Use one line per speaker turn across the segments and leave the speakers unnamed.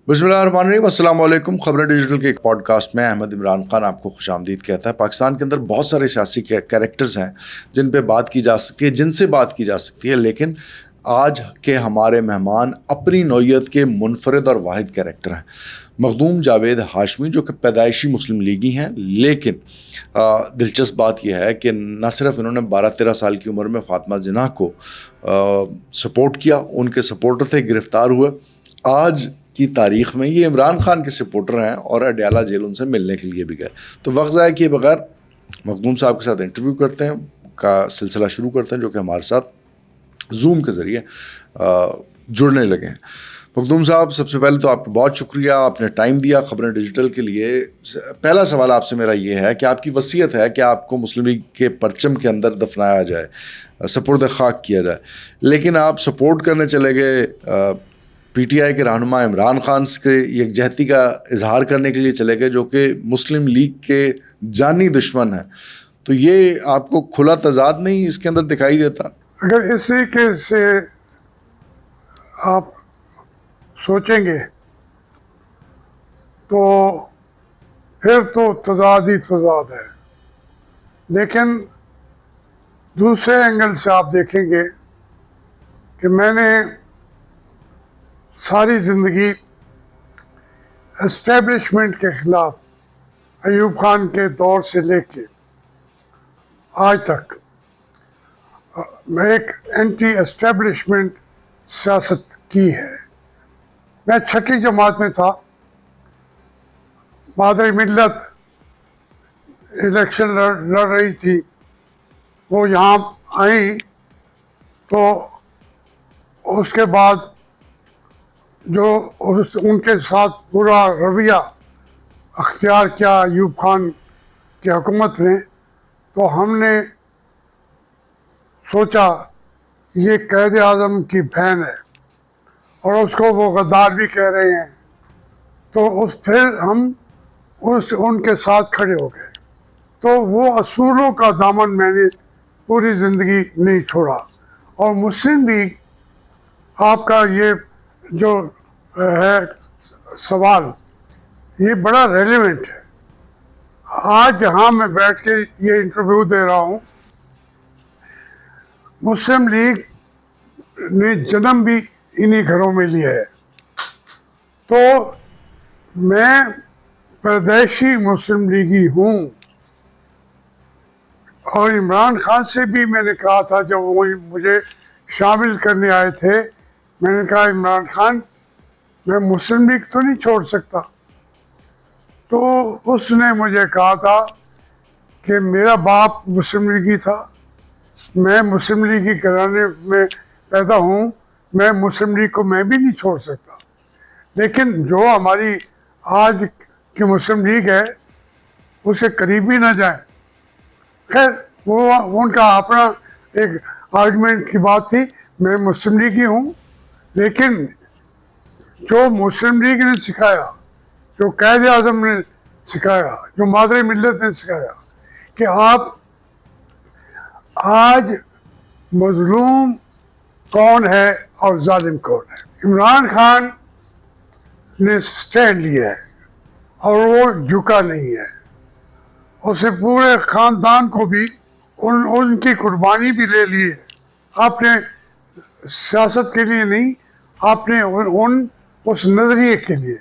بسم اللہ الرحمن الرحیم، السلام علیکم۔ خبریں ڈیجیٹل کے ایک پوڈ کاسٹ میں احمد عمران خان آپ کو خوش آمدید کہتا ہے۔ پاکستان کے اندر بہت سارے سیاسی کیریکٹرز ہیں جن پہ بات کی جا سکتی ہے، جن سے بات کی جا سکتی ہے، لیکن آج کے ہمارے مہمان اپنی نوعیت کے منفرد اور واحد کیریکٹر ہیں۔ مخدوم جاوید ہاشمی جو کہ پیدائشی مسلم لیگی ہیں، لیکن دلچسپ بات یہ ہے کہ نہ صرف انہوں نے 12-13 سال کی عمر میں فاطمہ جناح کو سپورٹ کیا، ان کے سپورٹر تھے، گرفتار ہوئے۔ آج کی تاریخ میں یہ عمران خان کے سپورٹر ہیں اور اڈیالہ جیل ان سے ملنے کے لیے بھی گئے۔ تو وقت ضائع کیے بغیر مخدوم صاحب کے ساتھ انٹرویو کرتے ہیں کا سلسلہ شروع کرتے ہیں، جو کہ ہمارے ساتھ زوم کے ذریعے جڑنے لگے ہیں۔ مخدوم صاحب، سب سے پہلے تو آپ کا بہت شکریہ، آپ نے ٹائم دیا خبریں ڈیجیٹل کے لیے۔ پہلا سوال آپ سے میرا یہ ہے کہ آپ کی وصیت ہے کہ آپ کو مسلم لیگ کے پرچم کے اندر دفنایا جائے، سپرد خاک کیا جائے، لیکن آپ سپورٹ کرنے چلے گئے پی ٹی آئی کے رہنما عمران خان کے یکجہتی کا اظہار کرنے کے لیے چلے گئے، جو کہ مسلم لیگ کے جانی دشمن ہیں۔ تو یہ آپ کو کھلا تضاد نہیں اس کے اندر دکھائی دیتا؟
اگر اس طریقے سے آپ سوچیں گے تو پھر تو تضاد ہی تضاد ہے، لیکن دوسرے اینگل سے آپ دیکھیں گے کہ میں نے ساری زندگی اسٹیبلشمنٹ کے خلاف ایوب خان کے دور سے لے کے آج تک میں ایک اینٹی اسٹیبلشمنٹ سیاست کی ہے۔ میں 6ٹھی جماعت میں تھا، مادر ملت الیکشن لڑ رہی تھی، وہ یہاں آئیں تو اس کے بعد جو ان کے ساتھ برا رویہ اختیار کیا ایوب خان کی حکومت نے، تو ہم نے سوچا یہ قائد اعظم کی بہن ہے اور اس کو وہ غدار بھی کہہ رہے ہیں، تو پھر ہم ان کے ساتھ کھڑے ہو گئے۔ تو وہ اصولوں کا دامن میں نے پوری زندگی نہیں چھوڑا۔ اور مسلم لیگ، آپ کا یہ جو ہے سوال، یہ بڑا ریلیونٹ ہے۔ آج جہاں میں بیٹھ کے یہ انٹرویو دے رہا ہوں، مسلم لیگ نے جنم بھی انہی گھروں میں لیا ہے۔ تو میں پیدائشی مسلم لیگی ہوں، اور عمران خان سے بھی میں نے کہا تھا جب وہ مجھے شامل کرنے آئے تھے، میں نے کہا عمران خان، میں مسلم لیگ تو نہیں چھوڑ سکتا۔ تو اس نے مجھے کہا تھا کہ میرا باپ مسلم لیگی تھا، میں مسلم لیگی گھرانے میں پیدا ہوں، میں مسلم لیگ کو میں بھی نہیں چھوڑ سکتا، لیکن جو ہماری آج کی مسلم لیگ ہے اسے قریب ہی نہ جائیں۔ خیر، وہ ان کا اپنا ایک آرگومنٹ کی بات تھی، میں مسلم لیگی ہوں، لیکن جو مسلم لیگ نے سکھایا، جو قائد اعظم نے سکھایا، جو مادر ملت نے سکھایا کہ آپ آج مظلوم کون ہے اور ظالم کون ہے۔ عمران خان نے سٹینڈ لیا ہے اور وہ جھکا نہیں ہے، اسے پورے خاندان کو بھی ان کی قربانی بھی لے لی ہے، آپ نے سیاست کے لیے نہیں، آپ نے اس نظریے کے لیے۔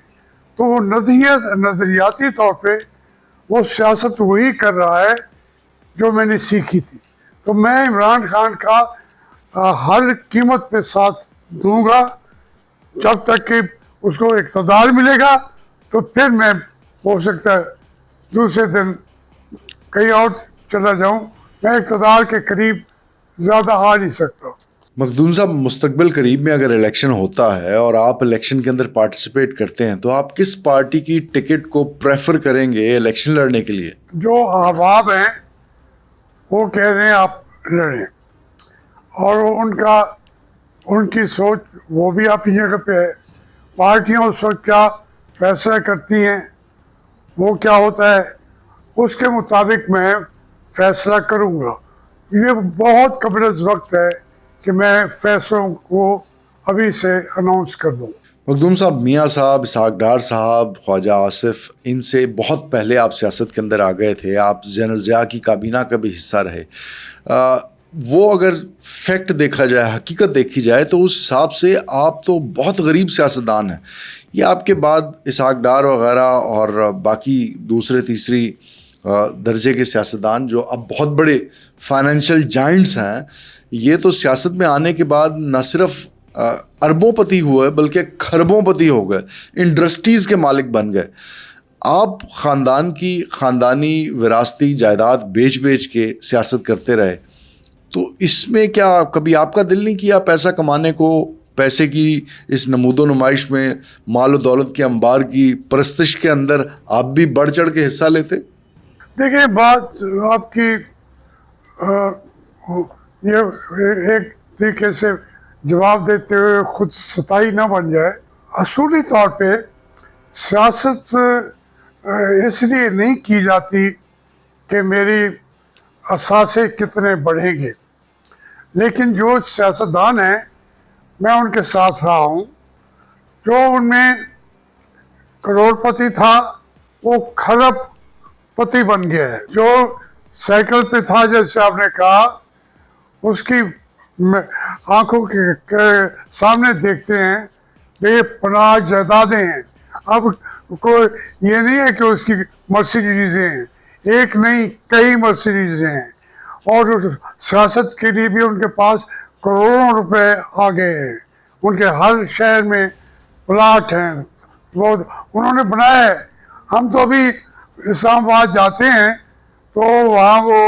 تو وہ نظریاتی طور پہ وہ سیاست وہی کر رہا ہے جو میں نے سیکھی تھی۔ تو میں عمران خان کا ہر قیمت پہ ساتھ دوں گا جب تک کہ اس کو اقتدار ملے گا، تو پھر میں ہو سکتا ہے دوسرے دن کہیں اور چلا جاؤں، میں اقتدار کے قریب زیادہ آ نہیں سکتا۔
مخدوم صاحب، مستقبل قریب میں اگر الیکشن ہوتا ہے اور آپ الیکشن کے اندر پارٹیسپیٹ کرتے ہیں، تو آپ کس پارٹی کی ٹکٹ کو پریفر کریں گے الیکشن لڑنے کے لیے؟
جو احباب ہیں وہ کہہ رہے ہیں آپ لڑیں، اور ان کی سوچ وہ بھی اپنی جگہ پہ ہے۔ پارٹیاں اس وقت کیا فیصلہ کرتی ہیں، وہ کیا ہوتا ہے، اس کے مطابق میں فیصلہ کروں گا۔ یہ بہت قبل از وقت ہے کہ میں فیصلوں کو ابھی سے اناؤنس کر دوں۔
مخدوم صاحب، میاں صاحب، اسحاق ڈار صاحب، خواجہ آصف، ان سے بہت پہلے آپ سیاست کے اندر آ گئے تھے. آپ جنرل ضیاء کی کابینہ کا بھی حصہ رہے. وہ اگر فیکٹ دیکھا جائے، حقیقت دیکھی جائے، تو اس حساب سے آپ تو بہت غریب سیاستدان ہیں. یہ آپ کے بعد اسحاق ڈار وغیرہ اور باقی دوسرے تیسری درجے کے سیاستدان جو اب بہت بڑے فائنینشیل جائنٹس ہیں، یہ تو سیاست میں آنے کے بعد نہ صرف اربوں پتی ہوئے بلکہ کھربوں پتی ہو گئے، انڈسٹریز کے مالک بن گئے. آپ خاندان کی خاندانی وراثتی جائیداد بیچ بیچ کے سیاست کرتے رہے، تو اس میں کیا کبھی آپ کا دل نہیں کیا پیسہ کمانے کو، پیسے کی اس نمود و نمائش میں، مال و دولت کے انبار کی پرستش کے اندر آپ بھی بڑھ چڑھ کے حصہ لیتے؟
دیکھیں، بات آپ کی یہ ایک طریقے سے جواب دیتے ہوئے خود ستائی نہ بن جائے. اصولی طور پہ سیاست اس لیے نہیں کی جاتی کہ میری اثاثے کتنے بڑھیں گے، لیکن جو سیاستدان ہیں، میں ان کے ساتھ رہا ہوں، جو ان میں کروڑ پتی تھا وہ کھرب پتی بن گیا ہے. جو سائیکل پہ تھا، جیسے آپ نے کہا، اس کی آنکھوں کے سامنے دیکھتے ہیں بے پناہ جائیدادیں ہیں. اب کوئی یہ نہیں ہے کہ اس کی مرسیڈیزیں ہیں، ایک نہیں کئی مرسیڈیزیں ہیں، اور سیاست کے لیے بھی ان کے پاس کروڑوں روپے آ گئے ہیں. ان کے ہر شہر میں پلاٹ ہیں، وہ انہوں نے بنایا ہے. ہم تو ابھی اسلام آباد جاتے ہیں تو وہاں وہ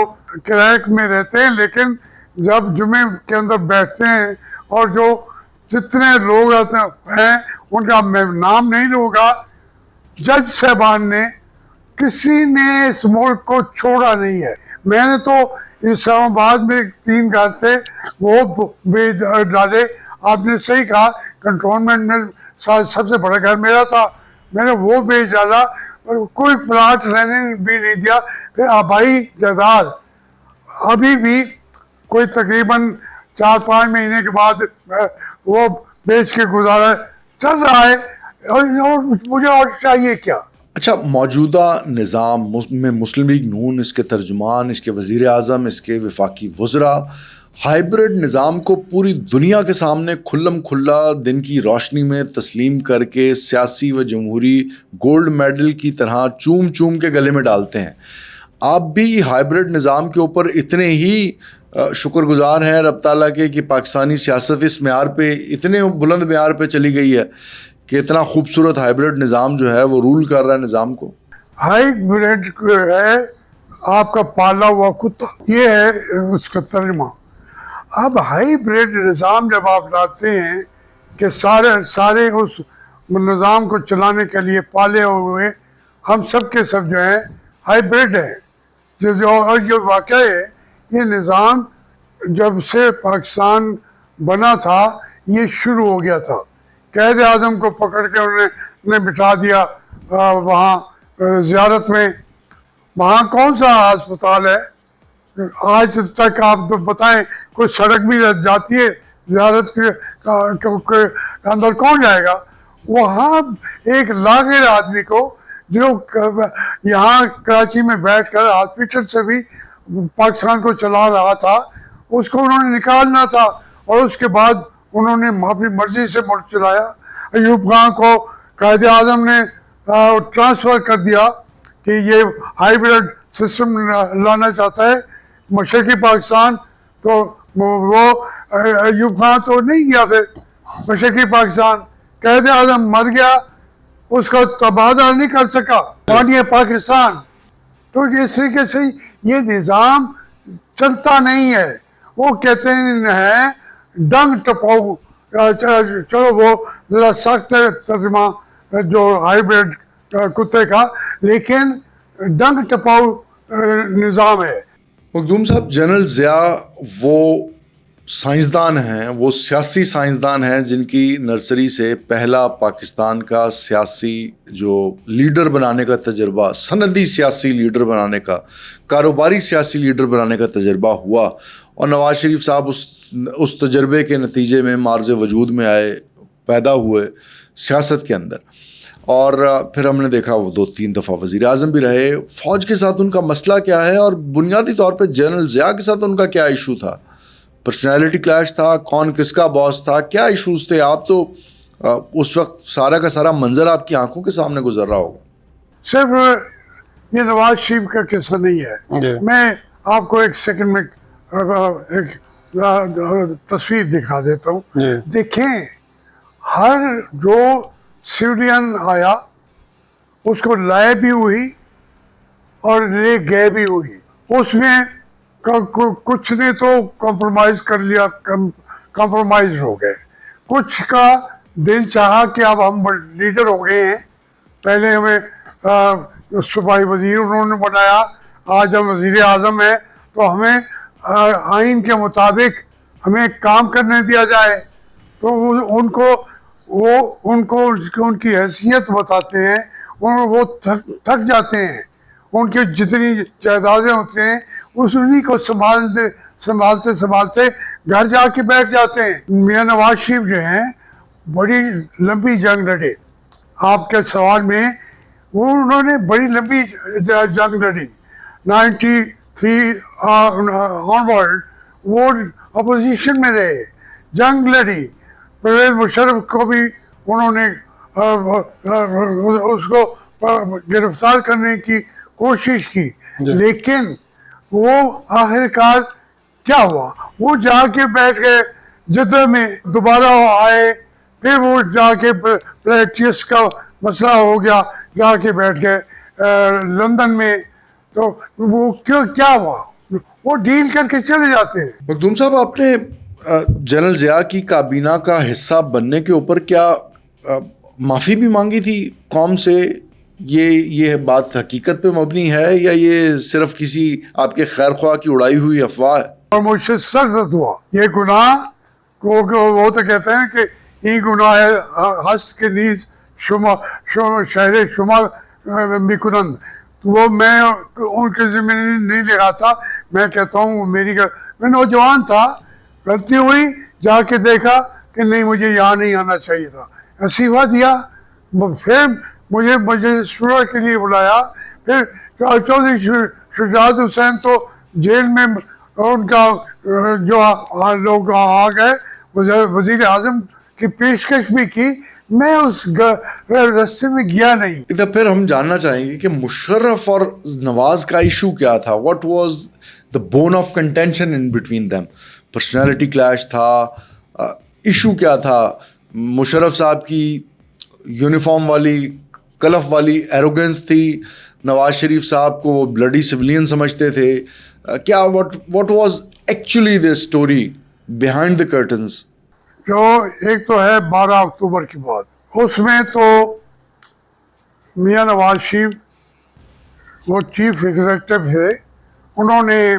کرائے میں رہتے ہیں، لیکن جب جمعے کے اندر بیٹھتے ہیں اور جو جتنے لوگ ہیں ان کا میں نام نہیں لوں گا، جج صاحبان نے کسی نے اس ملک کو چھوڑا نہیں ہے. میں نے تو اسلام آباد میں 3 گھر تھے، وہ بیچ ڈالے. آپ نے صحیح کہا، کنٹونمنٹ میں سب سے بڑا گھر میرا تھا، میں نے وہ بیچ ڈالا، کوئی پلاٹ رہنے بھی نہیں دیا. پھر آبائی جائیداد ابھی بھی کوئی تقریباً 4-5 مہینے کے بعد وہ بیچ کے گزارا چل رہا ہے، اور مجھے اور چاہیے کیا؟
اچھا، موجودہ نظام میں مسلم لیگ نون، اس کے ترجمان، اس کے وزیر اعظم، اس کے وفاقی وزراء ہائیبرڈ نظام کو پوری دنیا کے سامنے کھلم کھلا دن کی روشنی میں تسلیم کر کے سیاسی و جمہوری گولڈ میڈل کی طرح چوم چوم کے گلے میں ڈالتے ہیں. آپ بھی ہائیبرڈ نظام کے اوپر اتنے ہی شکر گزار ہیں رب تعالیٰ کے کہ پاکستانی سیاست اس معیار پہ، اتنے بلند معیار پہ چلی گئی ہے کہ اتنا خوبصورت ہائیبرڈ نظام جو ہے وہ رول کر رہا ہے نظام کو.
ہائیبرڈ ہے آپ کا پالا ہوا کتا، یہ ہے اس کا ترجمہ. اب ہائیبرڈ نظام جب آپ لاتے ہیں کہ سارے اس نظام کو چلانے کے لیے پالے ہوئے ہم سب کے سب جو ہیں ہائیبرڈ ہیں. اور جو واقعہ ہے، یہ نظام جب سے پاکستان بنا تھا یہ شروع ہو گیا تھا. قائد اعظم کو پکڑ کے انہوں نے بٹھا دیا وہاں زیارت میں. وہاں کون سا ہسپتال ہے آج تک؟ آپ تو بتائیں، کوئی سڑک بھی جاتی ہے زیارت کے اندر؟ کون جائے گا وہاں؟ ایک لاغر آدمی کو جو یہاں کراچی میں بیٹھ کر ہاسپٹل سے بھی پاکستان کو چلا رہا تھا، اس کو انہوں نے نکالنا تھا، اور اس کے بعد انہوں نے اپنی مرضی سے ملک چلایا. ایوب خان کو قائد اعظم نے ٹرانسفر کر دیا کہ یہ ہائیبرڈ سسٹم لانا چاہتا ہے مشرقی پاکستان. تو وہ ایوب خان تو نہیں گیا پھر مشرقی پاکستان، قائد اعظم مر گیا، اس کا تبادلہ نہیں کر سکا، اور یہ پاکستان. تو اس طریقے سے یہ نظام چلتا نہیں ہے. وہ کہتے ہیں ڈنگ ٹپاؤ، چلو وہ ذرا سخت ہے ترجمہ جو ہائیبرڈ کتے کا، لیکن ڈنگ ٹپاؤ نظام ہے.
مخدوم صاحب، جنرل ضیاء وہ سائنسدان ہیں، وہ سیاسی سائنسدان ہیں جن کی نرسری سے پہلا پاکستان کا سیاسی جو لیڈر بنانے کا تجربہ، سندی سیاسی لیڈر بنانے کا، کاروباری سیاسی لیڈر بنانے کا تجربہ ہوا. اور نواز شریف صاحب اس تجربے کے نتیجے میں معرض وجود میں آئے، پیدا ہوئے سیاست کے اندر, اور پھر ہم نے دیکھا وہ 2-3 دفعہ وزیر اعظم بھی رہے. فوج کے ساتھ ان کا مسئلہ کیا ہے, اور بنیادی طور پہ جنرل ضیاء کے ساتھ ان کا کیا ایشو تھا؟ پرسنالٹی کلیش تھا, کون کس کا باس تھا, کیا ایشوز تھے؟ آپ تو اس وقت سارا کا سارا منظر آپ کی آنکھوں کے سامنے گزر رہا ہوگا.
صرف یہ نواز شریف کا قصہ نہیں ہے. میں آپ کو ایک سیکنڈ میں ایک تصویر دکھا دیتا ہوں. دیکھیں, ہر جو سویڈین آیا اس کو لائے بھی ہوئی اور لے گئے بھی ہوئی. اس میں کچھ نے تو کمپرومائز کر لیا, کمپرومائز ہو گئے. کچھ کا دل چاہا کہ اب ہم لیڈر ہو گئے ہیں, پہلے ہمیں صوبائی وزیر انہوں نے بنایا, آج ہم وزیر اعظم ہیں تو ہمیں آئین کے مطابق ہمیں کام کرنے دیا جائے. تو ان کو ان کی حیثیت بتاتے ہیں, وہ تھک جاتے ہیں. ان کی جتنی جائیدادیں ہوتے ہیں انہیں کو سنبھالتے گھر جا کے بیٹھ جاتے ہیں. میاں نواز شریف جو ہیں بڑی لمبی جنگ لڑے. آپ کے سوال میں انہوں نے بڑی لمبی جنگ لڑی. 93 آنورڈ وہ اپوزیشن میں رہے, جنگ لڑی. پرویز مشرف کو بھی انہوں نے اس کو گرفتار کرنے کی کوشش کی, لیکن وہ آخر کار کیا ہوا, وہ جا کے بیٹھ گئے جدہ میں. دوبارہ آئے, پھر وہ جا کے پریکٹس کا مسئلہ ہو گیا, جا کے بیٹھ گئے لندن میں. تو وہ کیا ہوا, وہ ڈیل کر کے چلے جاتے ہیں.
مخدوم صاحب, آپ نے جنرل ضیاء کی کابینہ کا حصہ بننے کے اوپر کیا معافی بھی مانگی تھی قوم سے؟ یہ بات حقیقت پہ مبنی ہے یا یہ صرف کسی آپ کے خیر خواہ کی اڑائی ہوئی افواہ ہے؟
اور مجھ سے سرزد ہوا یہ گناہ وہ تو کہتے ہیں کہ یہ گناہ ہے ہست کے نیز شہر شما میکنند. وہ میں ان کے ذمہ نہیں لے رہا تھا. میں کہتا ہوں میں نوجوان تھا, غلطی ہوئی, جا کے دیکھا کہ نہیں مجھے یہاں نہیں آنا چاہیے تھا, استعفیٰ دیا. پھر مجھے شورا کے لیے بلایا. پھر چودھری شجاعت حسین تو جیل میں, ان کا جو لوگ آ گئے, وزیر اعظم کی پیشکش بھی کی, میں اس راستے میں گیا نہیں.
ادھر پھر ہم جاننا چاہیں گے کہ مشرف اور نواز کا ایشو کیا تھا. What was the bone of contention in between them? Personality clash تھا, ایشو کیا تھا؟ مشرف صاحب کی یونیفارم والی کلف والی ایروگنس تھی, نواز شریف صاحب کو بلڈی سویلین سمجھتے تھے, کیا what was actually the story behind the curtains?
جو ایک تو ہے 12 اکتوبر کی بات, اس میں تو میاں نواز شریف وہ چیف ایگزیکٹو تھے, انہوں نے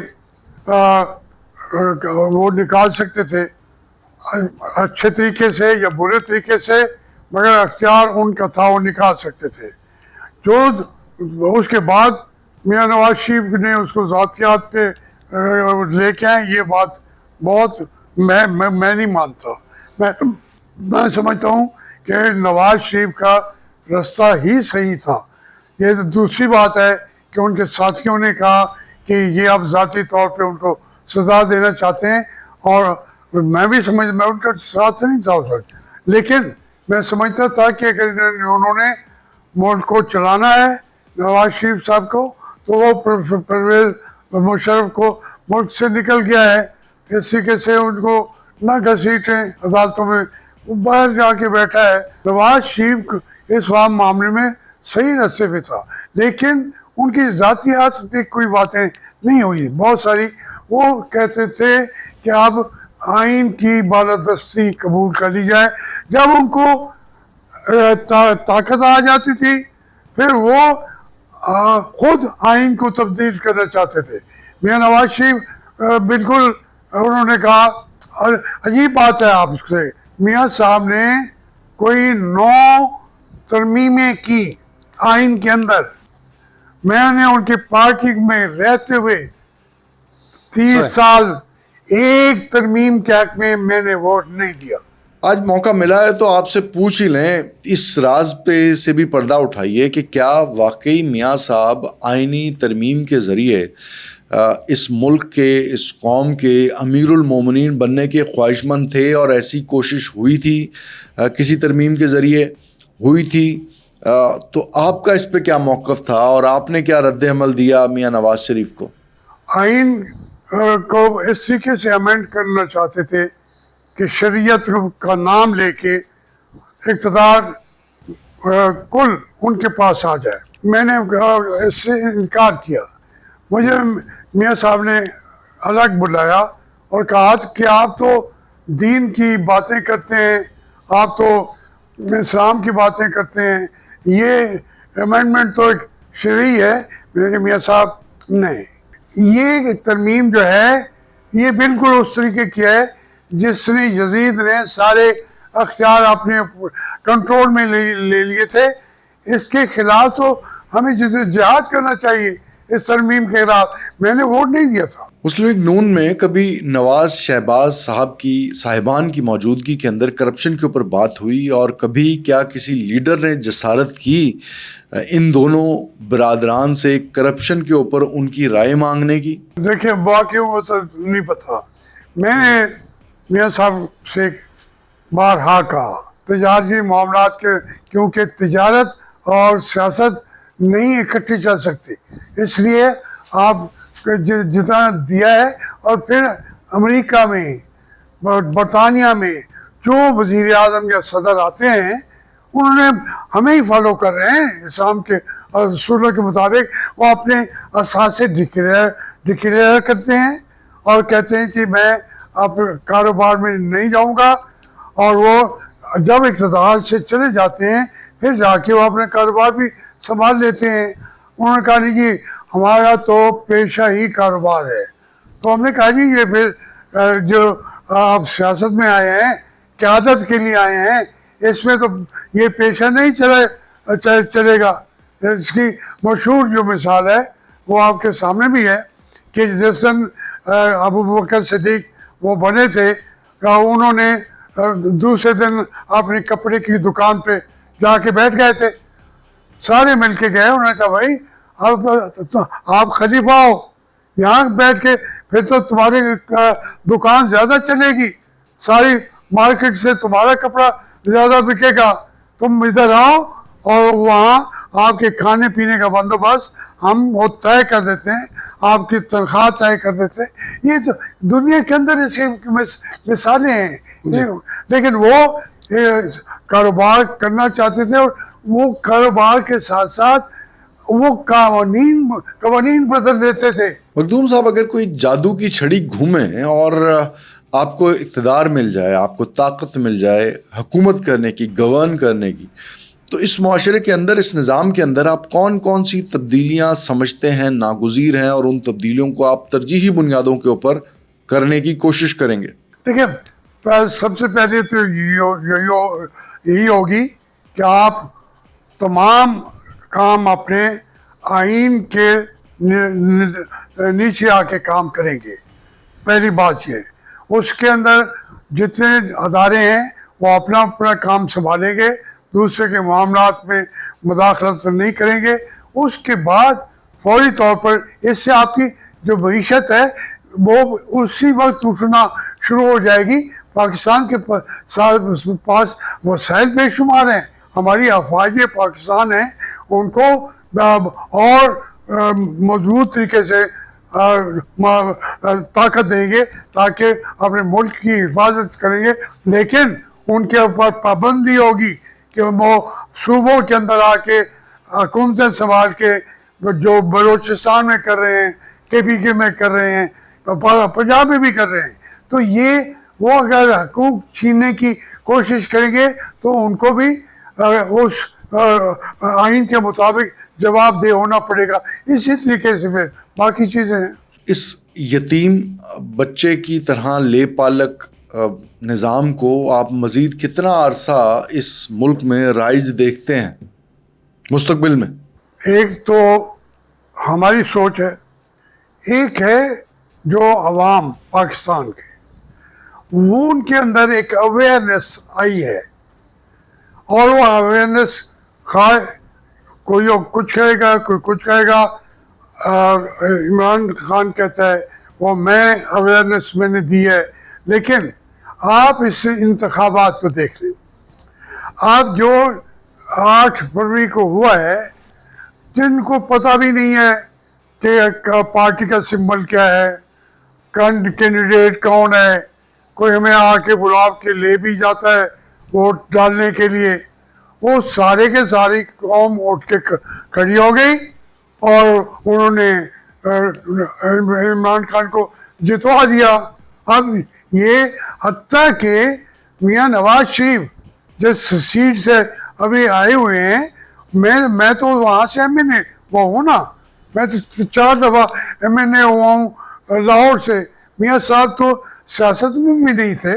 وہ نکال سکتے تھے اچھے طریقے سے یا برے طریقے سے, مگر اختیار ان کا تھا, وہ نکال سکتے تھے. جو اس کے بعد میاں نواز شریف نے اس کو ذاتیات پہ لے کے آئے, یہ بات بہت میں نہیں مانتا. میں سمجھتا ہوں کہ نواز شریف کا راستہ ہی صحیح تھا. یہ دوسری بات ہے کہ ان کے ساتھیوں نے کہا کہ یہ اب ذاتی طور پہ ان کو سزا دینا چاہتے ہیں, اور میں ان کا ساتھ نہیں تھا اس وقت, لیکن میں سمجھتا تھا کہ اگر انہوں نے ملک کو چلانا ہے نواز شریف صاحب کو, تو وہ پرویز مشرف کو ملک سے نکل گیا ہے, اس طریقے سے ان کو نہ گھسیٹیں عدالتوں میں, باہر جا کے بیٹھا ہے. نواز شریف اس معاملے میں صحیح راستے پہ تھا, لیکن ان کی ذاتیات پہ کوئی باتیں نہیں ہوئی بہت ساری. وہ کہتے تھے کہ اب آئین کی بالادستی قبول کر لی جائے. جب ان کو طاقت آ جاتی تھی پھر وہ خود آئین کو تبدیل کرنا چاہتے تھے. میاں نواز شریف بالکل, انہوں نے کہا, عجیب بات ہے آپ سے, میاں صاحب نے کوئی 9 ترمیمیں کی آئین کے اندر. میں نے ان کی پارٹی میں رہتے ہوئے 30 سال ایک ترمیم کے حق میں نے ووٹ نہیں دیا.
آج موقع ملا ہے تو آپ سے پوچھ ہی لیں، اس راز پہ سے بھی پردہ اٹھائیے کہ کیا واقعی میاں صاحب آئینی ترمیم کے ذریعے اس ملک کے، اس قوم کے امیر المومنین بننے کے خواہش مند تھے، اور ایسی کوشش ہوئی تھی کسی ترمیم کے ذریعے ہوئی تھی؟ تو آپ کا اس پہ کیا موقف تھا اور آپ نے کیا رد عمل دیا میاں نواز شریف کو؟
آئین کو اس طریقے سے امینڈ کرنا چاہتے تھے کہ شریعت کا نام لے کے اقتدار کل ان کے پاس آ جائے. میں نے اس سے انکار کیا. مجھے میاں صاحب نے الگ بلایا اور کہا کہ آپ تو دین کی باتیں کرتے ہیں، آپ تو اسلام کی باتیں کرتے ہیں، یہ امینڈمنٹ تو ایک شرعی ہے. میں نے کہا میاں صاحب نہیں، یہ ترمیم جو ہے یہ بالکل اس طریقے کی ہے جس نے یزید نے سارے اختیار اپنے کنٹرول میں لے لیے تھے. اس کے خلاف تو ہمیں جہاد کرنا چاہیے. اس ترمیم کے خلاف میں نے ووٹ نہیں دیا تھا.
مسلم لیگ نون میں کبھی نواز شہباز صاحبان کی موجودگی کے اندر کرپشن کے اوپر بات ہوئی، اور کبھی کیا کسی لیڈر نے جسارت کی ان دونوں برادران سے کرپشن کے اوپر ان کی رائے مانگنے کی؟
دیکھیں باقیوں کو تو نہیں پتا. میں نے میاں صاحب سے بارہا کہا تجارتی معاملات کے، کیونکہ تجارت اور سیاست نہیں اکٹھی چل سکتی، اس لیے آپ جتنا دیا ہے. اور پھر امریکہ میں، برطانیہ میں جو وزیر اعظم یا صدر آتے ہیں انہوں نے ہمیں ہی فالو کر رہے ہیں اسلام کے اور رسولوں کے مطابق. وہ اپنے اثاثے ڈکلیئر کرتے ہیں اور کہتے ہیں کہ میں اب کاروبار میں نہیں جاؤں گا، اور وہ جب اقتدار سے چلے جاتے ہیں پھر جا کے وہ اپنے کاروبار بھی سنبھال لیتے ہیں. انہوں نے کہا جی ہمارا تو پیشہ ہی کاروبار ہے. تو ہم نے کہا جی یہ پھر جو آپ سیاست میں آئے ہیں، قیادت کے لیے آئے ہیں، اس میں تو یہ پیشہ نہیں چلے گا. اس کی مشہور جو مثال ہے وہ آپ کے سامنے بھی ہے کہ جس دن ابو بکر صدیق وہ بنے تھے، انہوں نے دوسرے دن اپنی کپڑے کی دکان پہ جا کے بیٹھ گئے تھے. سارے مل کے گئے. انہوں نے کہا بھائی آپ خلیفہ ہو، یہاں بیٹھ کے پھر تو تمہاری دکان زیادہ چلے گی، ساری مارکیٹ سے تمہارا کپڑا زیادہ بکے گا. تم ادھر آؤ اور وہاں آپ کے کھانے پینے کا بندوبست ہم وہ طے کر دیتے ہیں، آپ کی تنخواہ طے کر دیتے ہیں. یہ تو دنیا کے اندر ایسی مثالیں ہیں. لیکن وہ کاروبار کرنا چاہتے تھے، اور وہ کاروبار کے ساتھ ساتھ وہ قوانین بدل دیتے تھے.
مخدوم صاحب، اگر کوئی جادو کی چھڑی گھومے اور آپ کو اقتدار مل جائے، آپ کو طاقت مل جائے حکومت کرنے کی، گورن کرنے کی، تو اس معاشرے کے اندر، اس نظام کے اندر آپ کون کون سی تبدیلیاں سمجھتے ہیں ناگزیر ہیں، اور ان تبدیلیوں کو آپ ترجیحی بنیادوں کے اوپر کرنے کی کوشش کریں گے؟
دیکھیں سب سے پہلے تو یہی ہوگی کہ آپ تمام کام اپنے آئین کے نیچے آ کے کام کریں گے. پہلی بات یہ. اس کے اندر جتنے ادارے ہیں وہ اپنا اپنا کام سنبھالیں گے، دوسرے کے معاملات میں مداخلت نہیں کریں گے. اس کے بعد فوری طور پر اس سے آپ کی جو معیشت ہے وہ اسی وقت اٹھنا شروع ہو جائے گی. پاکستان کے پاس وسائل بے شمار ہیں. ہماری افواج پاکستان ہیں، ان کو اور مضبوط طریقے سے طاقت دیں گے تاکہ اپنے ملک کی حفاظت کریں گے. لیکن ان کے اوپر پابندی ہوگی کہ وہ صوبوں کے اندر آ کے حکومتیں سنبھال کے جو بلوچستان میں کر رہے ہیں، KPK میں کر رہے ہیں، پنجاب میں بھی کر رہے ہیں. تو یہ وہ اگر حقوق چھیننے کی کوشش کریں گے تو ان کو بھی اس آئین کے مطابق جواب دہ ہونا پڑے گا. اسی طریقے سے پھر باقی چیزیں ہیں.
اس یتیم بچے کی طرح لے پالک نظام کو آپ مزید کتنا عرصہ اس ملک میں رائج دیکھتے ہیں مستقبل میں؟
ایک تو ہماری سوچ ہے، ایک ہے جو عوام پاکستان کے، وہ ان کے اندر ایک اویئرنیس آئی ہے، اور وہ اویئرنیس کوئی کچھ کہے گا، کوئی کچھ کہے گا. عمران خان کہتا ہے وہ میں اویئرنیس میں نے دی ہے، لیکن آپ اس انتخابات کو دیکھ لیں. آپ جو 8 فروری کو ہوا ہے، جن کو پتہ بھی نہیں ہے کہ پارٹی کا سمبل کیا ہے، کینڈیڈیٹ کون ہے، کوئی ہمیں آ کے بلا کے لے بھی جاتا ہے ووٹ ڈالنے کے لیے، وہ سارے کے ساری قوم اٹھ کے کھڑی ہو گئی اور انہوں نے عمران خان کو جتوا دیا. اب یہ حتیٰ کہ میاں نواز شریف جس سیٹ سے ابھی آئے ہوئے ہیں، میں تو وہاں سے ایم این اے وہ ہوں نا، میں تو 4 دفعہ ایم این اے ہوا ہوں لاہور سے. میاں صاحب تو سیاست میں بھی نہیں تھے،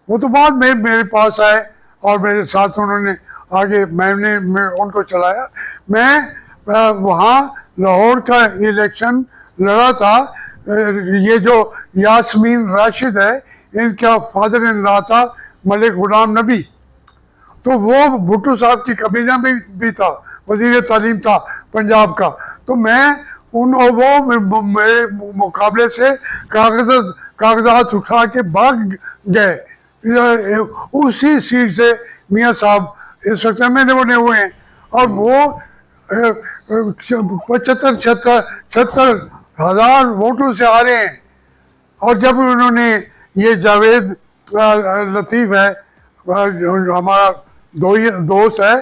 وہ تو بعد میں میرے پاس آئے اور میرے ساتھ انہوں نے آگے میں ان کو چلایا. میں وہاں لاہور کا الیکشن لڑا تھا. یہ جو یاسمین راشد ہے، ان کا فادر ان لا تھا ملک غلام نبی، تو وہ بھٹو صاحب کی کابینہ میں بھی تھا، وزیر تعلیم تھا پنجاب کا. تو میں وہ میرے مقابلے سے کاغذات اٹھا کے بھاگ گئے. اسی سیٹ سے میاں صاحب اس وقت ایم این اے بنے ہوئے ہیں، اور وہ 75-76 ہزار ووٹوں سے آ رہے ہیں. اور جب انہوں نے یہ جاوید لطیف ہے ہمارا دوست ہے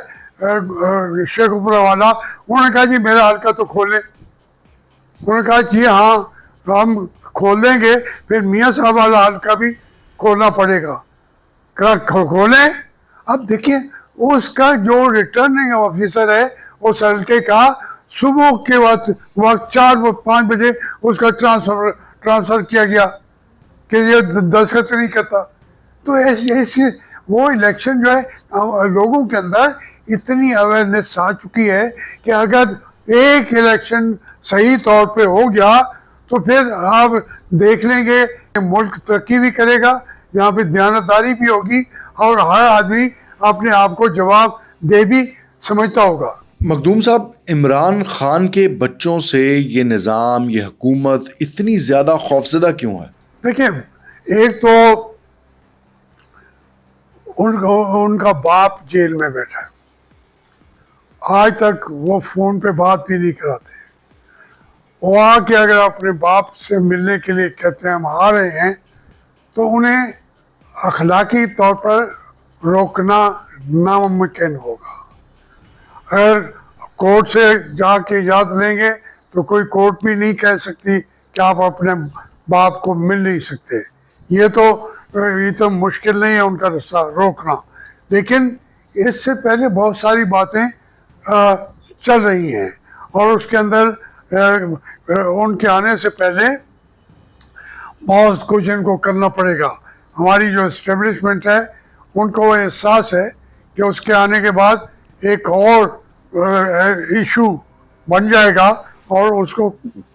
شیخ اوپرا والا، انہوں نے کہا جی میرا حلقہ تو کھولیں. انہوں نے کہا جی ہاں ہم کھول دیں گے، پھر میاں صاحب والا حلقہ بھی کھولنا پڑے گا. کھولیں. اب دیکھیں اس کا جو ریٹرننگ آفیسر ہے اس حلقے کا، صبح کے وقت 4-5 بجے اس کا ٹرانسفر کیا گیا کہ یہ دستخط نہیں کرتا. تو ایسی وہ الیکشن جو ہے لوگوں کے اندر اتنی اویئرنیس آ چکی ہے کہ اگر ایک الیکشن صحیح طور پہ ہو گیا تو پھر آپ دیکھ لیں گے کہ ملک ترقی بھی کرے گا، یہاں پہ دیانتداری بھی ہوگی اور ہر آدمی اپنے آپ کو جواب دے بھی سمجھتا ہوگا.
مخدوم صاحب، عمران خان کے بچوں سے یہ نظام، یہ حکومت اتنی زیادہ خوفزدہ کیوں ہے؟
دیکھیں، ایک تو ان کا باپ جیل میں بیٹھا ہے، آج تک وہ فون پہ بات بھی نہیں کراتے. وہ آ کے اگر اپنے باپ سے ملنے کے لیے کہتے ہیں ہم آ رہے ہیں، تو انہیں اخلاقی طور پر روکنا ناممکن ہوگا. اگر کورٹ سے جا کے اجازت لیں گے تو کوئی کورٹ بھی نہیں کہہ سکتی کہ آپ اپنے باپ کو مل نہیں سکتے. یہ تو مشکل نہیں ہے ان کا رستہ روکنا. لیکن اس سے پہلے بہت ساری باتیں چل رہی ہیں، اور اس کے اندر ان کے آنے سے پہلے بہت کچھ ان کو کرنا پڑے گا. ہماری جو اسٹیبلشمنٹ ہے ان کو احساس ہے کہ اس کے آنے کے بعد ایک اور ایشو بن جائے گا اور اس کو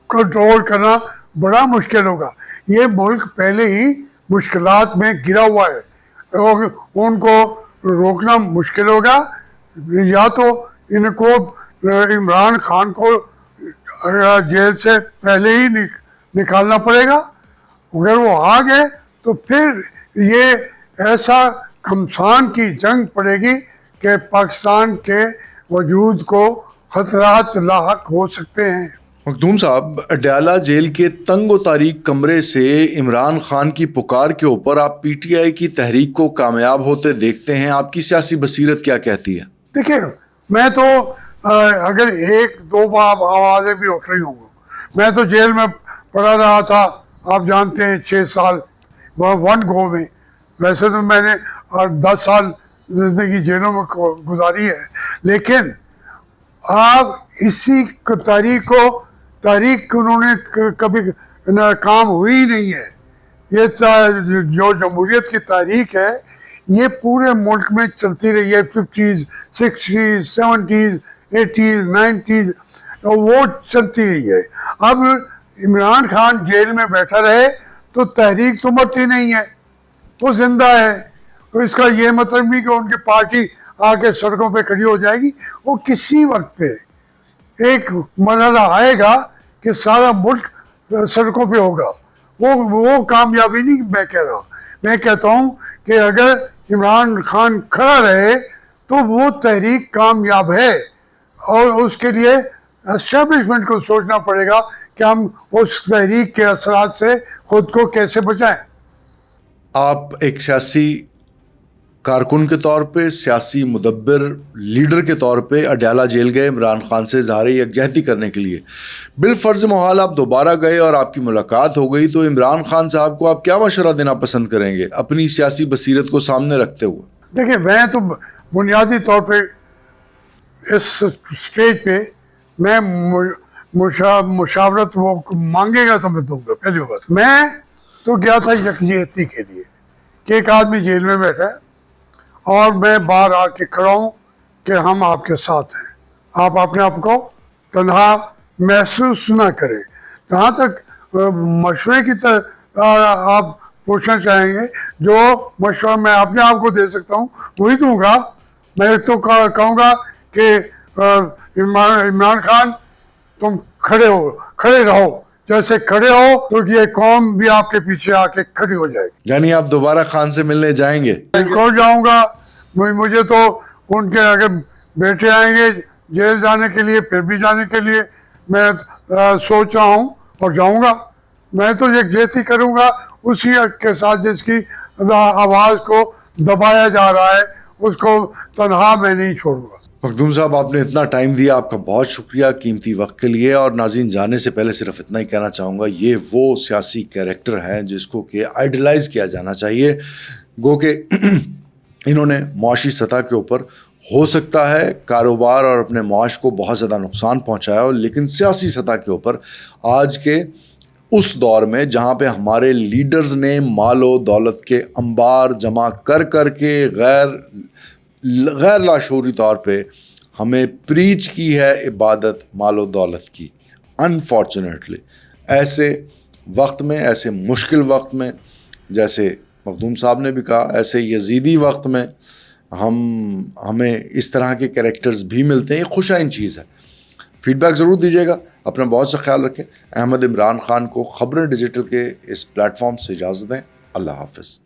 کنٹرول کرنا بڑا مشکل ہوگا. یہ ملک پہلے ہی مشکلات میں گرا ہوا ہے، ان کو روکنا مشکل ہوگا. یا تو ان کو عمران خان کو جیل سے پہلے ہی نکالنا پڑے گا. اگر وہ آ گئے تو پھر یہ ایسا گھمسان کی جنگ پڑے گی کہ پاکستان کے وجود کو خطرات لاحق ہو سکتے ہیں.
مخدوم صاحب، اڈیالہ جیل کے تنگ و تاریک کمرے سے عمران خان کی پکار کے اوپر آپ پی ٹی آئی کی تحریک کو کامیاب ہوتے دیکھتے ہیں. آپ کی سیاسی بصیرت کیا کہتی ہے؟
دیکھیں، میں تو اگر 1-2 بار آوازیں بھی اٹھ رہی ہوں گی. میں تو جیل میں پڑا رہا تھا، آپ جانتے ہیں 6 سال 1 گو میں. ویسے تو میں نے 10 سال زندگی جیلوں میں گزاری ہے، لیکن آپ اسی تاریخ انہوں نے کبھی ناکام ہوئی نہیں ہے. یہ جو جمہوریت کی تاریخ ہے یہ پورے ملک میں چلتی رہی ہے. 50s 60s 70s 80s 90s وہ چلتی رہی ہے. اب عمران خان جیل میں بیٹھا رہے تو تحریک تو مرتی نہیں ہے. وہ زندہ ہے. تو اس کا یہ مطلب نہیں کہ ان کی پارٹی آ کے سڑکوں پہ کھڑی ہو جائے گی. وہ کسی وقت پہ ایک مرحلہ آئے گا کہ سارا ملک سڑکوں پہ ہوگا. وہ کامیابی نہیں میں کہہ رہا. میں کہتا ہوں کہ اگر عمران خان کھڑا رہے تو وہ تحریک کامیاب ہے, اور اس کے لیے اسٹیبلشمنٹ کو سوچنا پڑے گا کہ ہم اس تحریک کے اثرات سے خود کو کیسے بچائیں.
آپ ایک سیاسی کارکن کے طور پہ, سیاسی مدبر لیڈر کے طور پہ اڈیالہ جیل گئے عمران خان سے اظہار یکجہتی کرنے کے لیے. بالفرض محال آپ دوبارہ گئے اور آپ کی ملاقات ہو گئی, تو عمران خان صاحب کو آپ کیا مشورہ دینا پسند کریں گے اپنی سیاسی بصیرت کو سامنے رکھتے ہوئے؟
دیکھیں, میں تو بنیادی طور پہ اس اسٹیج پہ میں مشاورت وہ مانگے گا تو میں دوں گا. پہلی بات, میں تو گیا تھا یکجہتی کے لیے کہ ایک آدمی جیل میں بیٹھا ہے اور میں باہر آ کے کھڑا ہوں کہ ہم آپ کے ساتھ ہیں, آپ اپنے آپ کو تنہا محسوس نہ کریں. جہاں تک مشورے کی آپ پوچھنا چاہیں گے, جو مشورہ میں اپنے آپ کو دے سکتا ہوں وہی دوں گا. میں تو کہوں گا کہ عمران خان تم کھڑے رہو, جیسے کھڑے ہو تو یہ قوم بھی آپ کے پیچھے آ کے کھڑی ہو جائے گی.
یعنی آپ دوبارہ خان سے ملنے جائیں گے؟
بالکل جاؤں گا. مجھے تو ان کے اگر بیٹے آئیں گے جیل جانے کے لیے, پھر بھی جانے کے لیے میں سوچ رہا ہوں اور جاؤں گا. میں تو یکجہتی کروں گا اسی کے ساتھ جس کی آواز کو دبایا جا رہا ہے, اس کو تنہا میں نہیں چھوڑوں گا.
مخدوم صاحب, آپ نے اتنا ٹائم دیا, آپ کا بہت شکریہ قیمتی وقت کے لیے. اور ناظرین, جانے سے پہلے صرف اتنا ہی کہنا چاہوں گا, یہ وہ سیاسی کیریکٹر ہیں جس کو کہ آئیڈلائز کیا جانا چاہیے. گو کہ انہوں نے معاشی سطح کے اوپر ہو سکتا ہے کاروبار اور اپنے معاش کو بہت زیادہ نقصان پہنچایا ہو, لیکن سیاسی سطح کے اوپر آج کے اس دور میں جہاں پہ ہمارے لیڈرز نے مال و دولت کے انبار جمع کر کے غیر لاشعوری طور پہ ہمیں پریچ کی ہے عبادت مال و دولت کی. انفارچونیٹلی ایسے وقت میں, ایسے مشکل وقت میں, جیسے مخدوم صاحب نے بھی کہا, ایسے یزیدی وقت میں ہمیں اس طرح کے کریکٹرز بھی ملتے ہیں. یہ خوش آئند چیز ہے. فیڈ بیک ضرور دیجیے گا. اپنا بہت سا خیال رکھیں. احمد عمران خان کو خبریں ڈیجیٹل کے اس پلیٹ فارم سے اجازت دیں. اللہ حافظ.